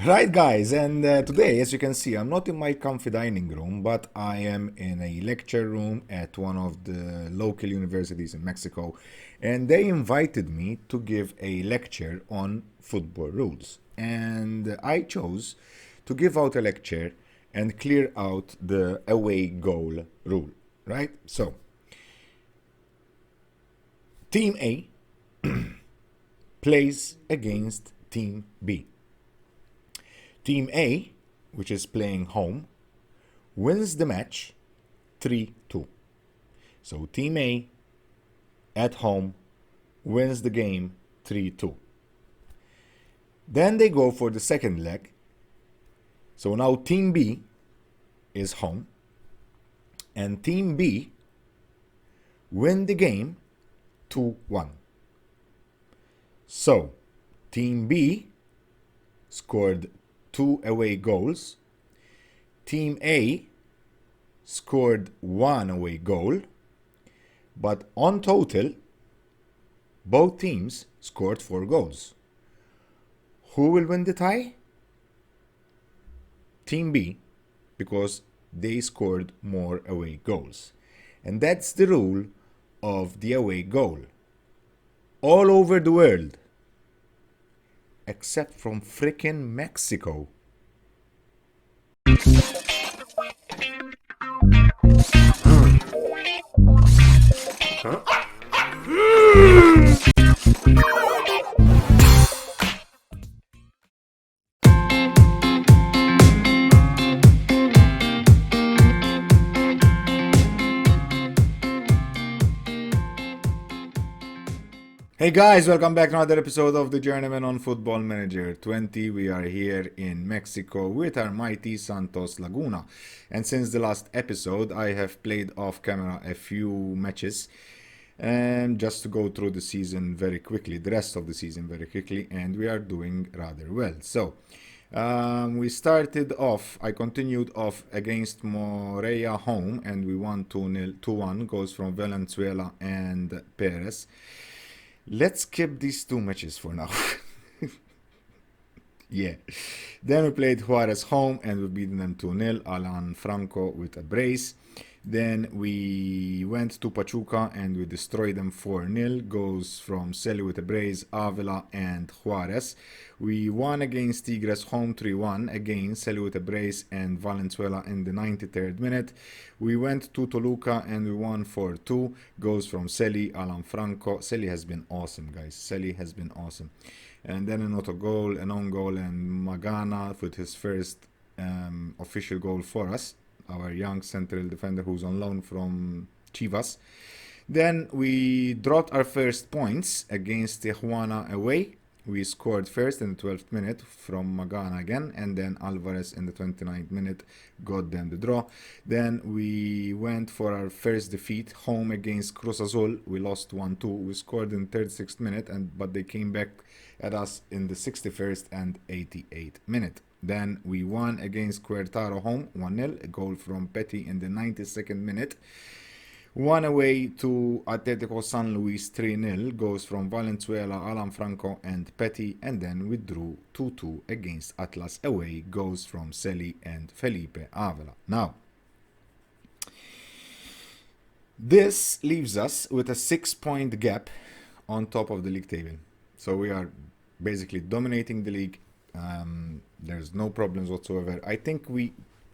Right, guys, and today, as you can see, I'm not in my comfy dining room, but I am in a lecture room at one of the local universities in Mexico, and they invited me to give a lecture on football rules. And I chose to give out a lecture and clear out the away goal rule, right? So, Team A plays against Team B. Team A, which is playing home, wins the match 3-2. So Team A at home wins the game 3-2. Then they go for the second leg. So now Team B is home and Team B win the game 2-1. So Team B scored 2 away goals. Team A scored 1 away goal, but on total, both teams scored 4 goals. Who will win the tie? Team B, because they scored more away goals. And that's the rule of the away goal. All over the world, except from frickin' Mexico. Hey guys, welcome back to another episode of the Journeyman on Football Manager 20. We are here in Mexico with our mighty Santos Laguna. And since the last episode, I have played off camera a few matches. And just to go through the season very quickly, the rest of the season very quickly, and we are doing rather well. So, we started off, I continued off against Morelia home, and we won 2-0, 2-1, goals from Valenzuela and Perez. Let's skip these two matches for now. Yeah. Then we played Juarez home and we beat them 2-0. Alan Franco with a brace. Then we went to Pachuca and we destroyed them 4-0. Goals from Celi with a brace, Avila and Juarez. We won against Tigres home 3-1. Again, Celi with a brace and Valenzuela in the 93rd minute. We went to Toluca and we won 4-2. Goals from Celi, Alan Franco. Celi has been awesome, guys. Celi has been awesome. And then an auto goal, an own goal, and Magana with his first official goal for us. Our young central defender who's on loan from Chivas. Then we dropped our first points against Tijuana away. We scored first in the 12th minute from Magana again, and then Alvarez in the 29th minute got them the draw. Then we went for our first defeat home against Cruz Azul. We lost 1-2. We scored in the 36th minute, but they came back at us in the 61st and 88th minute. Then we won against Querétaro home 1-0, a goal from Petty in the 92nd minute. One away to Atletico San Luis 3-0, goals from Valenzuela, Alan Franco and Petty, and then we drew 2-2 against Atlas away, goals from Celi and Felipe Avila. Now, this leaves us with a 6-point gap on top of the league table. So we are basically dominating the league. There's no problems whatsoever. I think we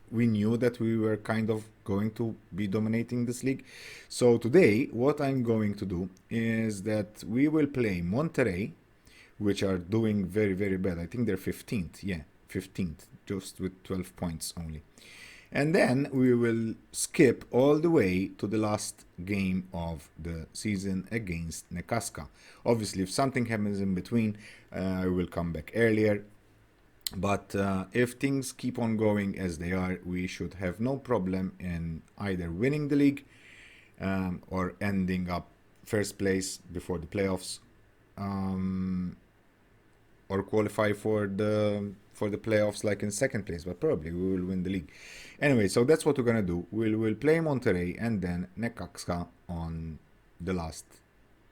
knew that we were kind of going to be dominating this league. So today, what I'm going to do is that we will play Monterrey, which are doing very, very bad. I think they're 15th. Yeah, 15th, just with 12 points only. And then we will skip all the way to the last game of the season against Necaxa. Obviously, if something happens in between, I will come back earlier. But if things keep on going as they are, we should have no problem in either winning the league or ending up first place before the playoffs, or qualify for the playoffs like in second place. But probably we will win the league. Anyway, so that's what we're gonna do. We'll play Monterrey and then Necaxa on the last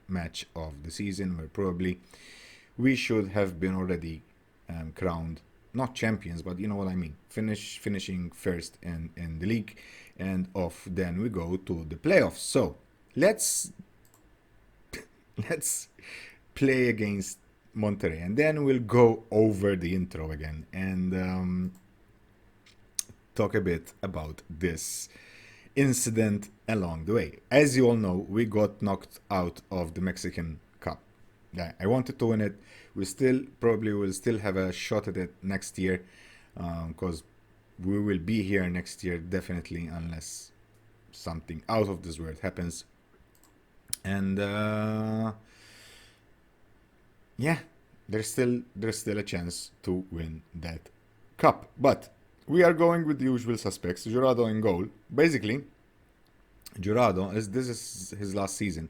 match of the season, where probably we should have been already crowned not champions, but you know what I mean. Finishing first in the league, and off then we go to the playoffs. So let's let's play against Monterrey, and then we'll go over the intro again and talk a bit about this incident along the way. As you all know, we got knocked out of the Mexican Cup. Yeah, I wanted to win it. We still probably will still have a shot at it next year, because we will be here next year definitely, unless something out of this world happens. And yeah, there's still a chance to win that cup. But we are going with the usual suspects. Jurado in goal. Basically, Jurado this is his last season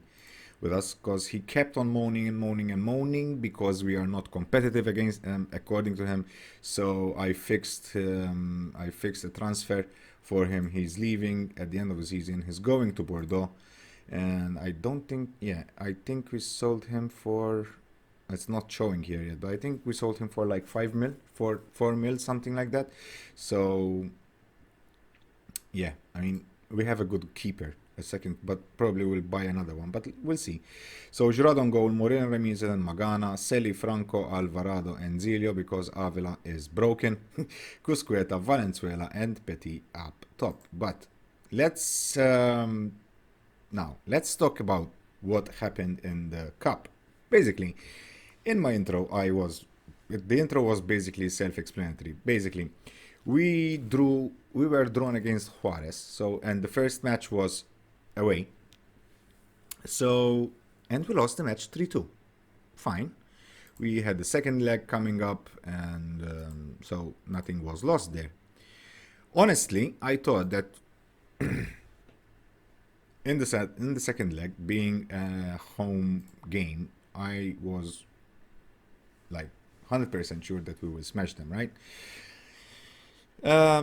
with us, because he kept on moaning because we are not competitive against according to him. So I fixed a transfer for him. He's leaving at the end of the season. He's going to Bordeaux, and I think we sold him for, it's not showing here yet, but I think we sold him for like 5 mil, for 4 mil, something like that. So yeah, I mean, we have a good keeper, a second, but probably we'll buy another one, but we'll see. So Jurado on goal, Moreno, Ramirez, and Magana, Celi, Franco, Alvarado, and Zilio, because Avila is broken, Cuscueta, Valenzuela, and Petit up top. But let's talk about what happened in the cup. Basically, in my intro, the intro was basically self-explanatory. Basically, we were drawn against Juarez. So, and the first match was away. So, and we lost the match 3-2. Fine. We had the second leg coming up, and so nothing was lost there. Honestly, I thought that in the second leg, being a home game, I was like 100% sure that we will smash them, right?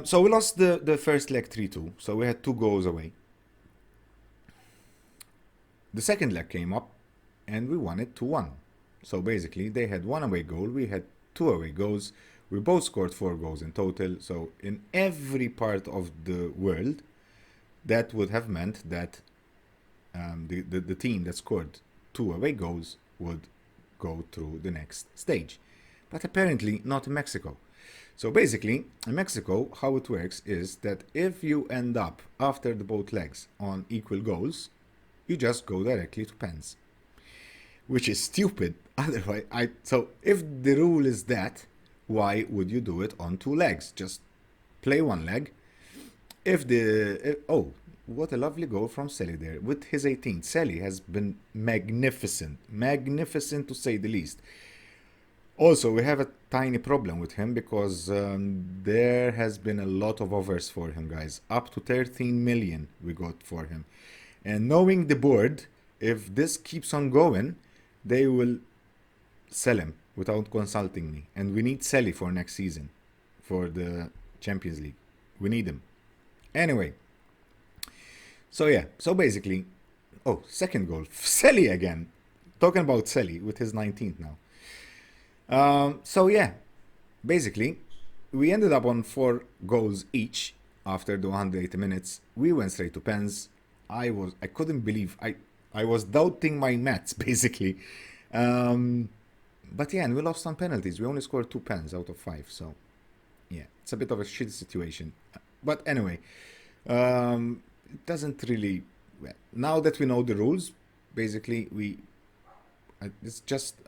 So we lost the first leg 3-2, so we had 2 goals away. The second leg came up, and we won it 2-1. So basically, they had 1 away goal, we had 2 away goals. We both scored 4 goals in total. So in every part of the world, that would have meant that the team that scored 2 away goals would go through the next stage. But apparently not in Mexico. So basically, in Mexico, how it works is that if you end up after the both legs on equal goals, you just go directly to pens. Which is stupid. Otherwise, so if the rule is that, why would you do it on 2 legs? Just play 1 leg. Oh, what a lovely goal from Celi there with his 18th. Celi has been magnificent to say the least. Also, we have a tiny problem with him, because there has been a lot of offers for him, guys. Up to 13 million we got for him. And knowing the board, if this keeps on going, they will sell him without consulting me. And we need Celi for next season, for the Champions League. We need him. Anyway. So yeah, so basically, second goal, Celi again. Talking about Celi with his 19th now. So yeah, basically, we ended up on 4 goals each after the 180 minutes. We went straight to pens. I couldn't believe, I was doubting my maths basically. But yeah, and we lost on penalties. We only scored 2 pens out of 5. So yeah, it's a bit of a shitty situation. But anyway, it doesn't really, now that we know the rules, basically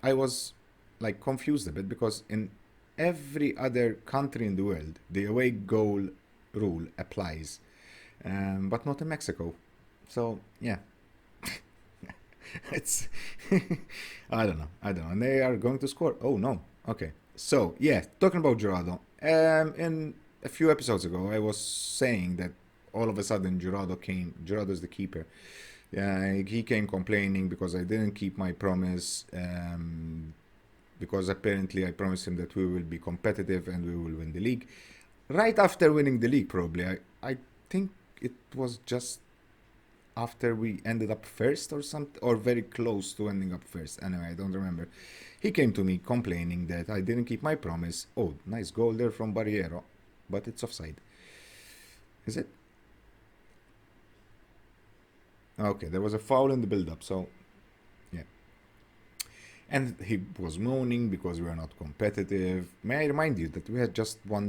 I was like confused a bit, because in every other country in the world, the away goal rule applies, but not in Mexico. So yeah, it's I don't know, and they are going to score. Oh no, okay. So yeah, talking about Jurado, in a few episodes ago, I was saying that all of a sudden Jurado is the keeper. He came complaining because I didn't keep my promise, because apparently I promised him that we will be competitive and we will win the league. Right after winning the league, probably. I think it was just after we ended up first or something, or very close to ending up first. Anyway, I don't remember. He came to me complaining that I didn't keep my promise. Oh, nice goal there from Barriero, but it's offside. Is it? Okay, there was a foul in the build-up, so yeah. And he was moaning because we are not competitive. May I remind you that we had just won,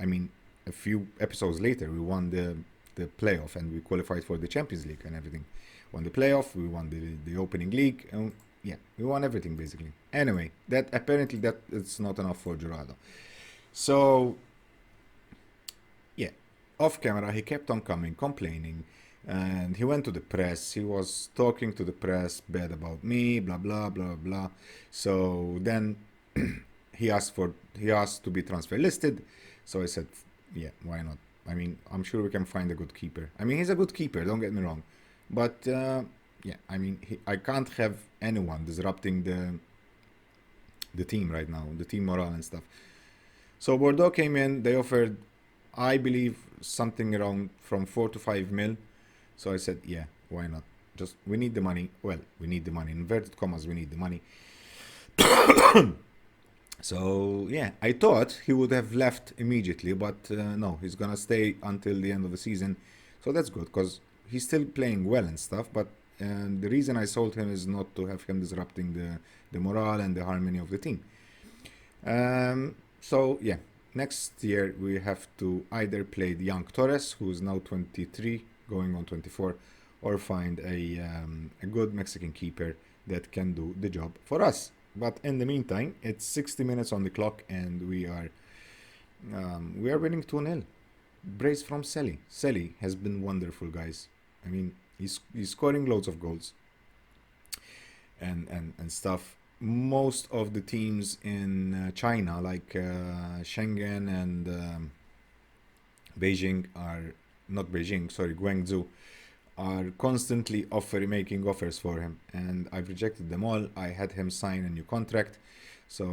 a few episodes later, we won the playoff and we qualified for the Champions League and everything. Won the playoff, we won the opening league. Yeah, we won everything basically. Anyway, that apparently that it's not enough for Jurado. So, yeah, off camera, he kept on coming, complaining. And he went to the press. He was talking to the press bad about me, blah blah blah blah. So then he asked to be transfer listed. So I said, yeah, why not? I mean, I'm sure we can find a good keeper. I mean, he's a good keeper. Don't get me wrong, but yeah, I mean, I can't have anyone disrupting the team right now, the team morale and stuff. So Bordeaux came in. They offered, I believe, something around from 4 to 5 mil. So I said, yeah, why not? Just, we need the money. Well, we need the money. In inverted commas, we need the money. So, yeah, I thought he would have left immediately, but no, he's going to stay until the end of the season. So that's good, because he's still playing well and stuff, but the reason I sold him is not to have him disrupting the morale and the harmony of the team. So, yeah, next year we have to either play the young Torres, who is now 23, going on 24, or find a good Mexican keeper that can do the job for us. But in the meantime, it's 60 minutes on the clock, and we are winning 2-0. Brace from Selly. Selly has been wonderful, guys. I mean, he's scoring loads of goals and stuff. Most of the teams in China, like Shenzhen and Beijing, are not Beijing, sorry, Guangzhou, are constantly making offers for him, and I've rejected them all. I had him sign a new contract, so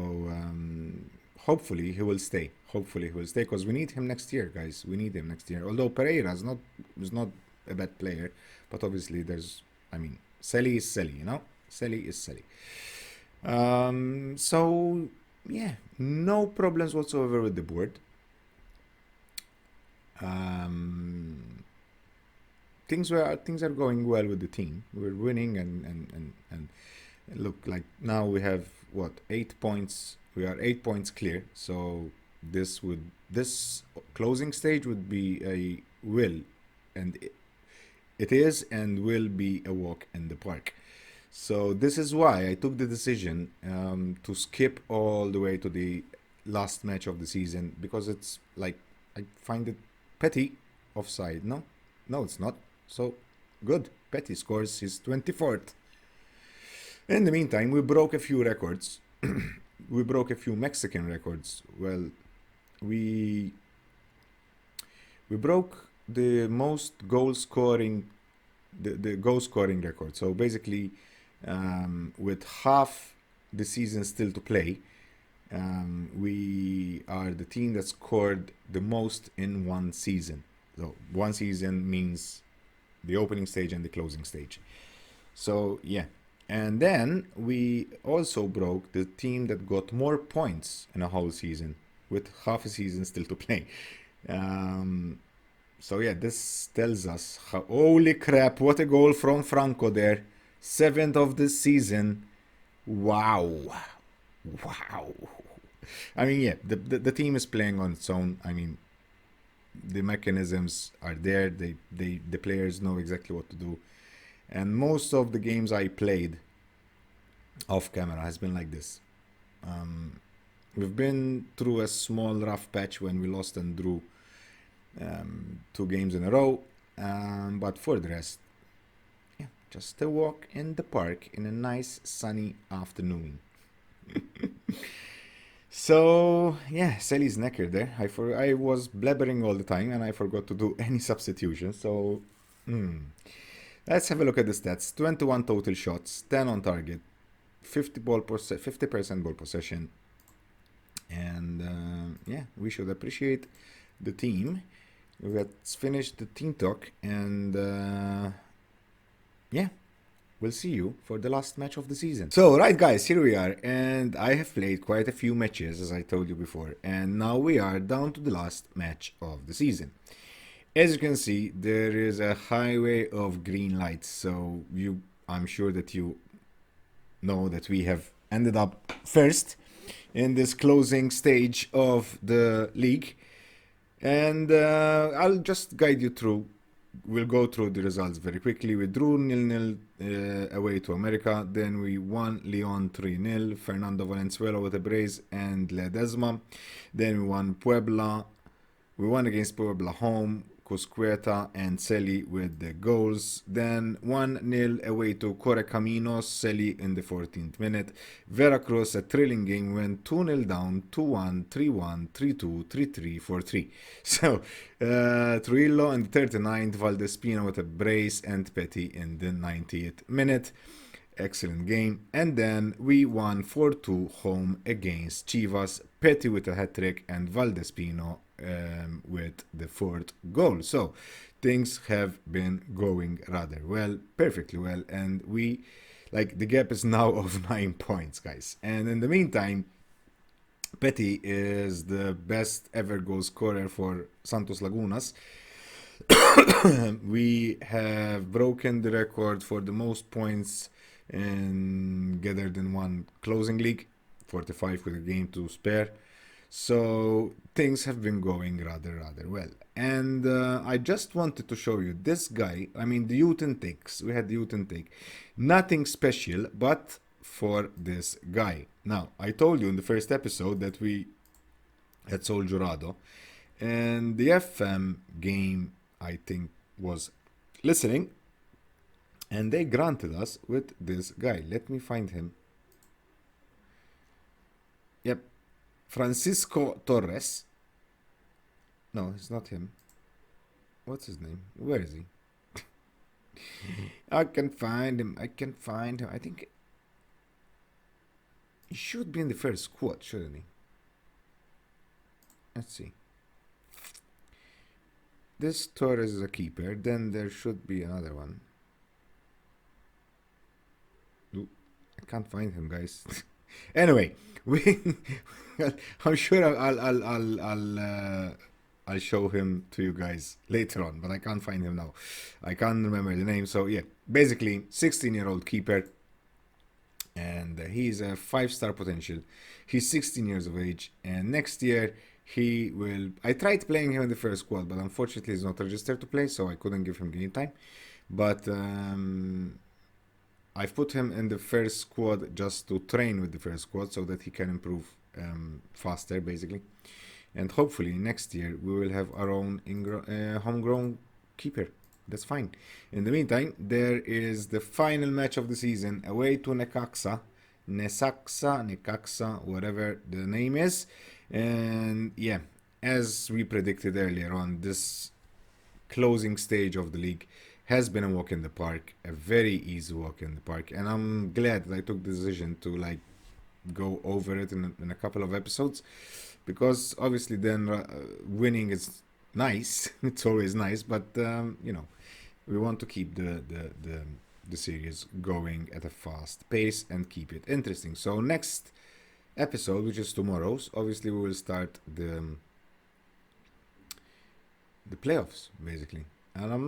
hopefully he will stay. Hopefully he will stay, because we need him next year, guys. We need him next year. Although Pereira is not a bad player, but obviously Selly is Selly, you know. Selly is Selly. So yeah, no problems whatsoever with the board. Things are going well with the team. We're winning and look, like now we have 8 points. We are 8 points clear. So this closing stage would be a will, and it is and will be a walk in the park. So this is why I took the decision to skip all the way to the last match of the season, because it's like, I find it petty. Offside. No, it's not. So good. Petty scores his 24th. In the meantime, we broke a few records. We broke a few Mexican records. Well, we broke the most goal scoring, the goal scoring record. So basically, with half the season still to play, we are the team that scored the most in one season. So one season means the opening stage and the closing stage. So yeah, and then we also broke the team that got more points in a whole season, with half a season still to play. So yeah, this tells us how, holy crap, what a goal from Franco there. 7th of the season. Wow. I mean, yeah, the team is playing on its own. I mean, the mechanisms are there. The players know exactly what to do. And most of the games I played off camera has been like this. We've been through a small rough patch when we lost and drew 2 games in a row. But for the rest, yeah, just a walk in the park in a nice sunny afternoon. So yeah, Selly's knackered there. I was blabbering all the time and I forgot to do any substitution. So let's have a look at the stats. 21 total shots, 10 on target, 50% ball possession, and yeah, we should appreciate the team. Let's finish the team talk, and yeah, we'll see you for the last match of the season. So, right, guys, here we are, and I have played quite a few matches, as I told you before, and now we are down to the last match of the season. As you can see, there is a highway of green lights, so I'm sure that you know that we have ended up first in this closing stage of the league, and I'll just guide you through. We'll go through the results very quickly. We drew 0-0 away to America. Then we won Leon 3-0. Fernando Valenzuela with a brace and Ledesma. Then we won Puebla. We won against Puebla home. Cuscueta and Celi with the goals. Then 1-0 away to Correcaminos, Celi in the 14th minute. Veracruz, a thrilling game, went 2-0 down, 2-1, 3-1, 3-2, 3-3, 4-3. So, Trujillo in the 39th, Valdespino with a brace, and Petty in the 90th minute. Excellent game. And then we won 4-2 home against Chivas. Petty with a hat-trick and Valdespino with the fourth goal. So things have been going rather well, perfectly well, and we the gap is now of 9 points, guys. And in the meantime, Petty is the best ever goal scorer for Santos Lagunas. We have broken the record for the most points gathered in one closing league, 45 with a game to spare. So things have been going rather well. And I just wanted to show you this guy. I mean, the youth intakes. We had the youth intake. Nothing special, but for this guy. Now, I told you in the first episode that we had Sol Jurado. And the FM game, I think, was listening. And they granted us with this guy. Let me find him. Yep. Francisco Torres. No, it's not him. What's his name? Where is he? I can find him. I think he should be in the first squad, shouldn't he? Let's see. This Torres is a keeper. Then there should be another one. I can't find him, guys. Anyway, I'm sure I'll show him to you guys later on, but I can't find him now. I can't remember the name. So yeah, basically 16-year-old keeper, and he's a 5-star potential. He's 16 years of age, and next year he will. I tried playing him in the first squad, but unfortunately he's not registered to play, so I couldn't give him game time. But I've put him in the first squad just to train with the first squad so that he can improve faster, basically. And hopefully next year we will have our own homegrown keeper. That's fine. In the meantime, there is the final match of the season away to Necaxa, whatever the name is. And yeah, as we predicted earlier on, this closing stage of the league has been a walk in the park, a very easy walk in the park, and I'm glad that I took the decision to go over it in a couple of episodes, because obviously then winning is nice. It's always nice, but we want to keep the series going at a fast pace and keep it interesting. So next episode, which is tomorrow's, obviously we will start the playoffs, basically. And I'm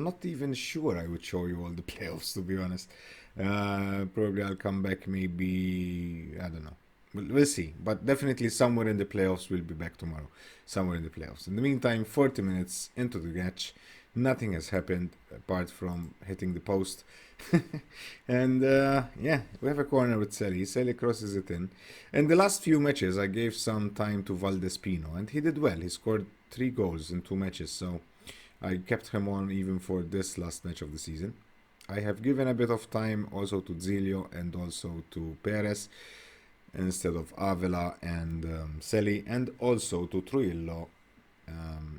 not even sure I would show you all the playoffs, to be honest. Probably I'll come back, maybe, I don't know. We'll see. But definitely somewhere in the playoffs, we'll be back tomorrow. Somewhere in the playoffs. In the meantime, 40 minutes into the match, nothing has happened apart from hitting the post. And yeah, we have a corner with Celi. Celi crosses it in. And the last few matches, I gave some time to Valdespino, and he did well. He scored 3 goals in 2 matches, so I kept him on even for this last match of the season. I have given a bit of time also to Zilio and also to Perez instead of Avila and Celi, and also to Trujillo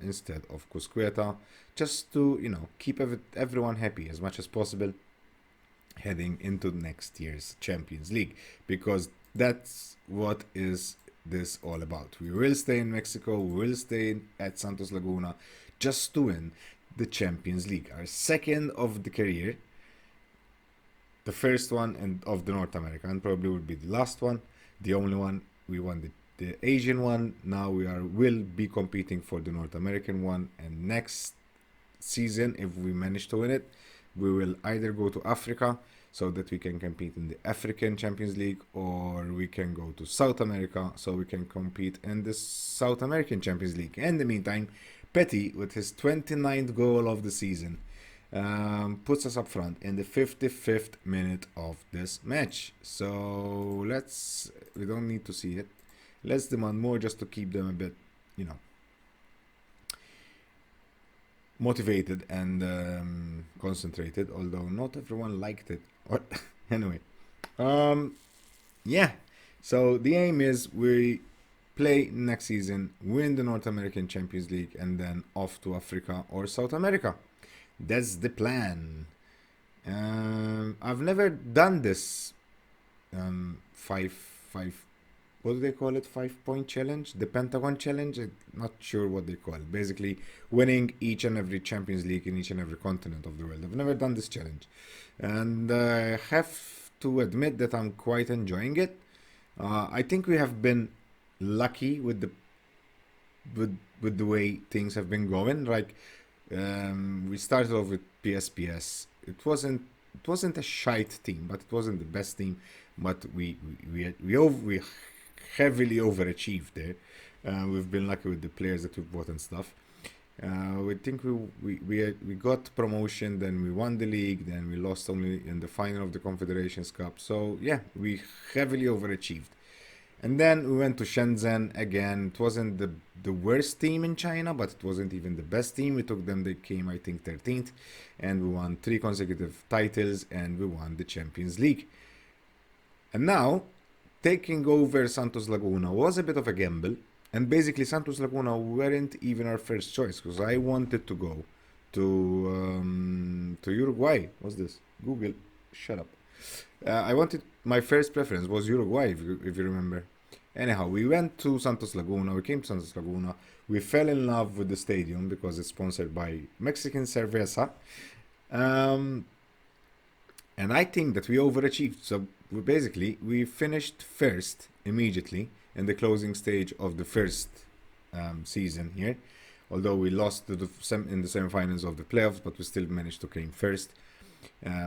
instead of Cuscueta, just to keep everyone happy as much as possible heading into next year's Champions League, because that's what is this all about. We will stay in Mexico, we will stay at Santos Laguna just to win the Champions League, our second of the career, the first one of the North America, and probably will be the last one, the only one. We won the Asian one. Now will be competing for the North American one, and next season, if we manage to win it, we will either go to Africa so that we can compete in the African Champions League, or we can go to South America so we can compete in the South American Champions League. In the meantime, Petty, with his 29th goal of the season, puts us up front in the 55th minute of this match. So we don't need to see it. Let's demand more just to keep them a bit, motivated and concentrated, although not everyone liked it. Anyway, yeah. So the aim is we play next season, win the North American Champions League, and then off to Africa or South America. That's the plan. I've never done this five what do they call it, 5-point challenge, the Pentagon challenge. I'm not sure what they call it. Basically winning each and every Champions League in each and every continent of the world. I've never done this challenge, and I have to admit that I'm quite enjoying it. I think we have been lucky with the way things have been going. Like we started off with PSPS. It wasn't a shite team, but it wasn't the best team. But we heavily overachieved there. We've been lucky with the players that we've bought and stuff. We think we got promotion, then we won the league, then we lost only in the final of the Confederations Cup. So yeah, we heavily overachieved. And then we went to Shenzhen again. It wasn't the worst team in China, but it wasn't even the best team. We took them, they came I think 13th, and we won 3 consecutive titles, and we won the Champions League. And now, taking over Santos Laguna was a bit of a gamble, and basically Santos Laguna weren't even our first choice, because I wanted to go to Uruguay. What's this? Google, shut up. My first preference was Uruguay, if you remember. Anyhow, we went to Santos Laguna, we came to Santos Laguna, we fell in love with the stadium because it's sponsored by Mexican Cerveza, and I think that we overachieved. So we finished first immediately in the closing stage of the first season here, although we lost in the semifinals of the playoffs, but we still managed to claim first.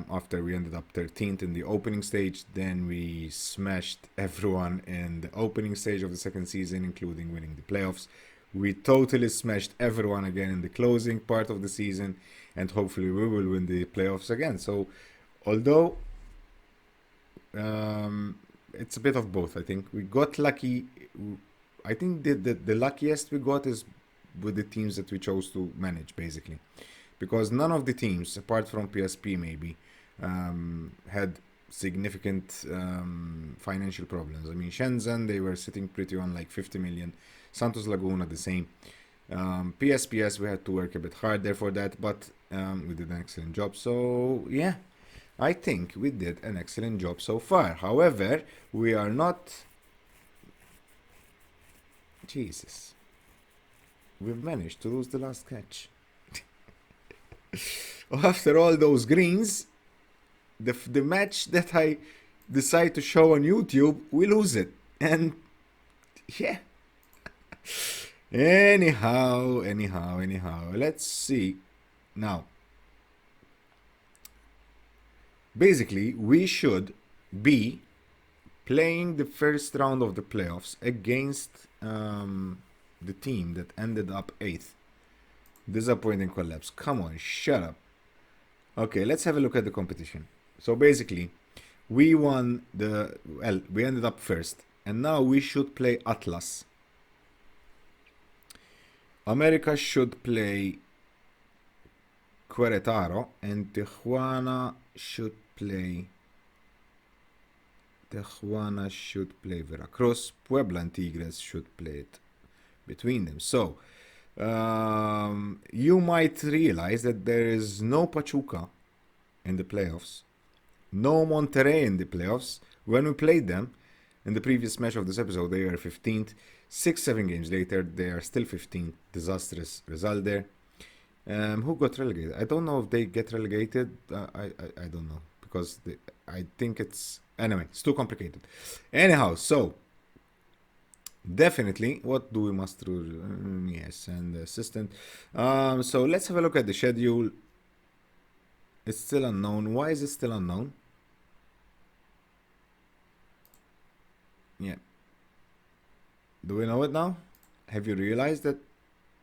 After we ended up 13th in the opening stage, then we smashed everyone in the opening stage of the second season, including winning the playoffs. We totally smashed everyone again in the closing part of the season, and hopefully we will win the playoffs again. So although it's a bit of both, I think we got lucky. I think the luckiest we got is with the teams that we chose to manage, basically, because none of the teams, apart from PSP maybe, had significant financial problems. I mean, Shenzhen, they were sitting pretty on like 50 million. Santos Laguna, the same. PSPS, we had to work a bit harder for that, but we did an excellent job. So yeah, I think we did an excellent job so far. However, we are not... Jesus. We've managed to lose the last catch. After all those greens, the match that I decide to show on YouTube, we lose it. And yeah. Anyhow, let's see. Now, basically, we should be playing the first round of the playoffs against the team that ended up 8th. Disappointing collapse. Come on, shut up. Okay, let's have a look at the competition. So basically, we ended up first, and now we should play Atlas. America should play Querétaro, and Tijuana should play Veracruz. Puebla and Tigres should play it between them. So you might realize that there is no Pachuca in the playoffs, no Monterrey in the playoffs. When we played them in the previous match of this episode, they were 15th. 6-7 games later, they are still 15th. Disastrous result there. Who got relegated? I don't know if they get relegated. I don't know, because I think it's anyway. It's too complicated. Anyhow, so definitely, what do we must do? Yes, and the assistant. So let's have a look at the schedule. It's still unknown. Why is it still unknown? Yeah. Do we know it now? Have you realized that?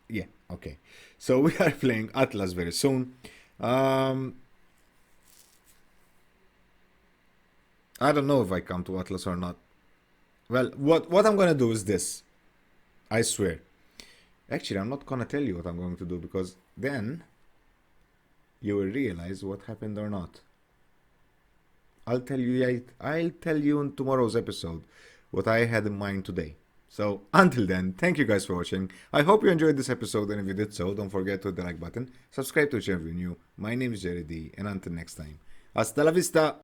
Yeah, okay. So we are playing Atlas very soon. I don't know if I come to Atlas or not. Well, what I'm gonna do is this. I swear. Actually, I'm not gonna tell you what I'm going to do because then you will realize what happened or not. I'll tell you in tomorrow's episode what I had in mind today. So until then, thank you guys for watching. I hope you enjoyed this episode, and if you did so, don't forget to hit the like button, subscribe to the channel if you're new. My name is Jerry D, and until next time, hasta la vista!